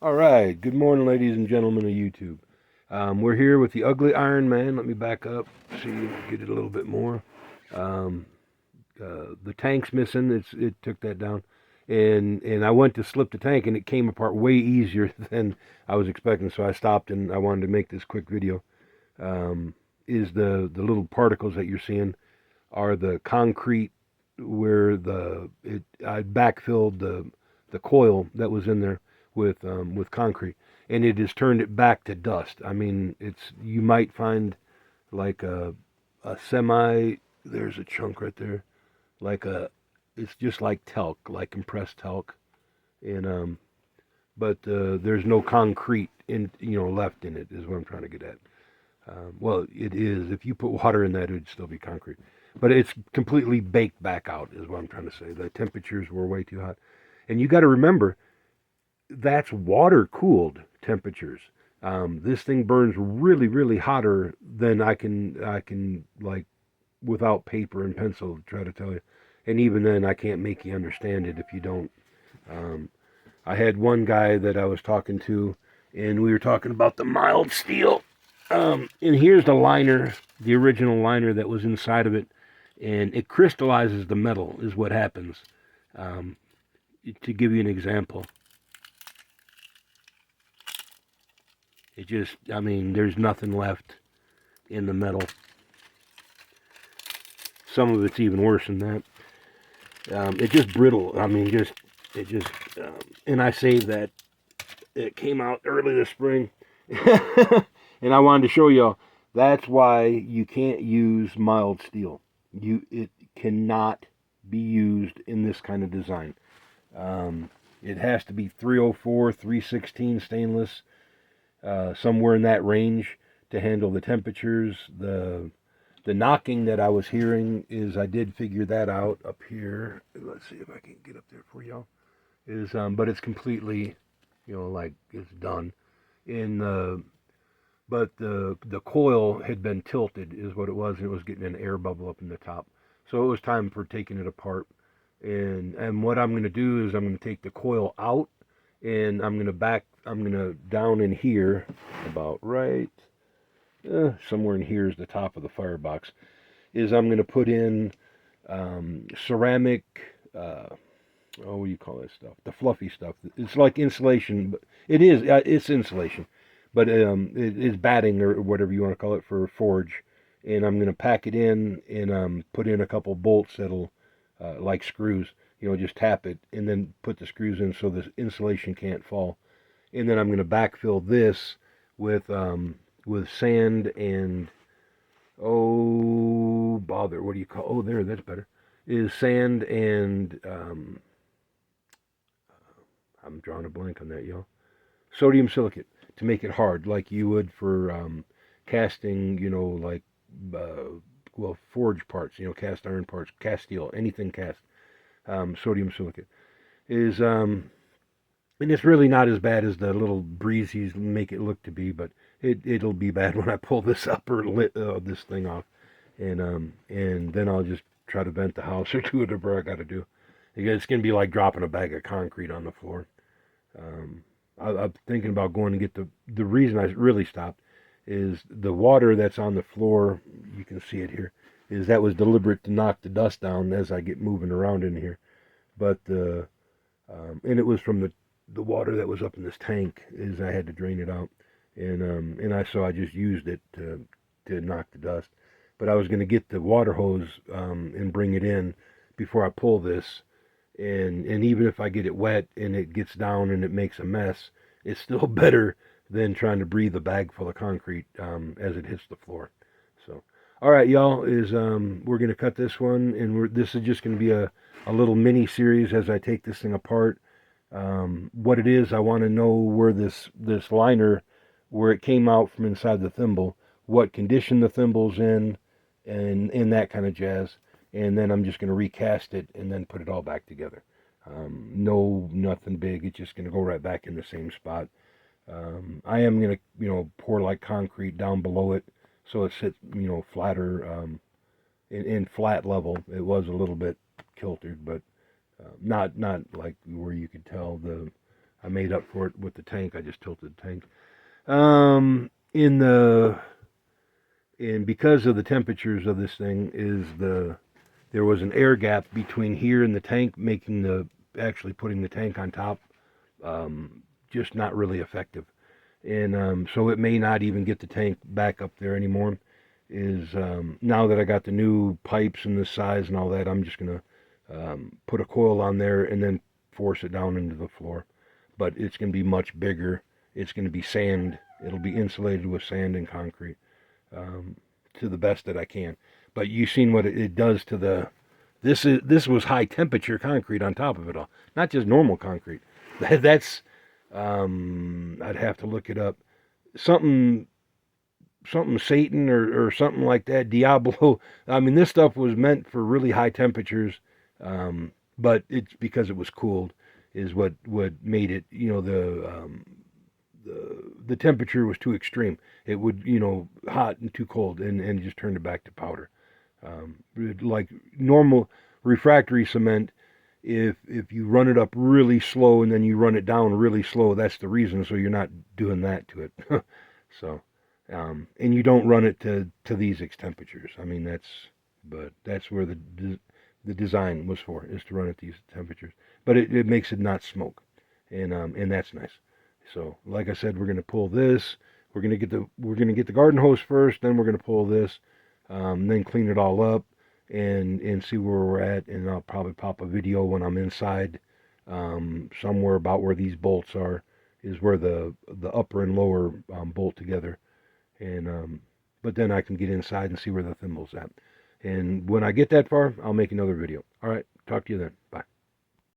All right, good morning, ladies and gentlemen of YouTube. We're here with the ugly Ironman. Let me back up, see, get it a little bit more. Um, the tank's missing. It took that down, and I went to slip the tank, and it came apart way easier than I was expecting. So I stopped, and I wanted to make this quick video. Um, is the little particles that you're seeing are the concrete where I backfilled the coil that was in there with concrete, and it has turned it back to dust. I mean, you might find like a semi. There's a chunk right there, like it's just like talc, like compressed talc, and but there's no concrete left in it. Is what I'm trying to get at. Well, it is. If you put water in that, it would still be concrete. But it's completely baked back out, is what I'm trying to say. The temperatures were way too hot. And you got to remember, that's water cooled temperatures. This thing burns really, really hotter than I can like without paper and pencil try to tell you. And even then, I can't make you understand it if you don't. Um, I had one guy that I was talking to, and we were talking about the mild steel. And here's the liner, the original liner that was inside of it, and it crystallizes the metal, is what happens. Um, to give you an example, I mean, there's nothing left in the metal. Some of it's even worse than that. It just brittle. I mean, and I saved that. It came out early this spring. And I wanted to show y'all, that's why you can't use mild steel. It cannot be used in this kind of design. It has to be 304, 316 stainless, somewhere in that range to handle the temperatures. The knocking that I was hearing is, I did figure that out up here. Let's see if I can get up there for y'all. But it's completely, like it's done. In but the coil had been tilted, is what it was, and it was getting an air bubble up in the top. So it was time for taking it apart. And what I'm going to do is I'm going to take the coil out, and I'm going to down in here, about right, somewhere in here is the top of the firebox, is I'm going to put in ceramic, what do you call that stuff? The fluffy stuff. It's like insulation, but it's insulation, but it is batting or whatever you want to call it for forge. And I'm going to pack it in and put in a couple bolts that'll, like screws, just tap it and then put the screws in so the insulation can't fall. And then I'm going to backfill this with sand and, oh bother, what do you call? Oh, there, that's better. Is sand and I'm drawing a blank on that, y'all. Sodium silicate to make it hard, like you would for casting, like forge parts, cast iron parts, cast steel, anything cast. Sodium silicate is, and it's really not as bad as the little breezies make it look to be, but it'll be bad when I pull this up or this thing off, and then I'll just try to vent the house or do whatever I got to do. It's gonna be like dropping a bag of concrete on the floor. I'm thinking about going to get the reason I really stopped is the water that's on the floor. You can see it here. Is that was deliberate to knock the dust down as I get moving around in here, but and it was from the water that was up in this tank. Is I had to drain it out, and I just used it to knock the dust. But I was going to get the water hose and bring it in before I pull this. And even if I get it wet and it gets down and it makes a mess, it's still better than trying to breathe a bag full of concrete as it hits the floor. So, all right, y'all, we're going to cut this one, and this is just going to be a little mini series as I take this thing apart. What it is, I want to know where this liner, where it came out from inside the thimble, what condition the thimble's in, and that kind of jazz. And then I'm just going to recast it and then put it all back together. Nothing big. It's just going to go right back in the same spot. I am going to, pour like concrete down below it so it sits, flatter, in flat level. It was a little bit kiltered, but not like where you could tell I made up for it with the tank. I just tilted the tank. In the and because of the temperatures of this thing there was an air gap between here and the tank, making the actually putting the tank on top just not really effective. And so it may not even get the tank back up there anymore. Is now that I got the new pipes and the size and all that, I'm just gonna put a coil on there and then force it down into the floor. But it's gonna be much bigger. It's gonna be sand. It'll be insulated with sand and concrete um, to the best that I can. But you've seen what it does to the. This was high temperature concrete on top of it all, not just normal concrete. That's I'd have to look it up. Something Satan or something like that. Diablo. I mean, this stuff was meant for really high temperatures, but it's because it was cooled is what made it. The temperature was too extreme. It would hot and too cold and just turned it back to powder. Like normal refractory cement, if you run it up really slow and then you run it down really slow, that's the reason. So you're not doing that to it. So, and you don't run it to these temperatures. I mean that's where the design was for, is to run at these temperatures. But it makes it not smoke, and that's nice. So, like I said, we're gonna pull this. We're gonna get the garden hose first. Then we're gonna pull this. Then clean it all up and see where we're at. And I'll probably pop a video when I'm inside somewhere about where these bolts are. Is where the upper and lower bolt together. And but then I can get inside and see where the thimble's at. And when I get that far, I'll make another video. All right, talk to you then.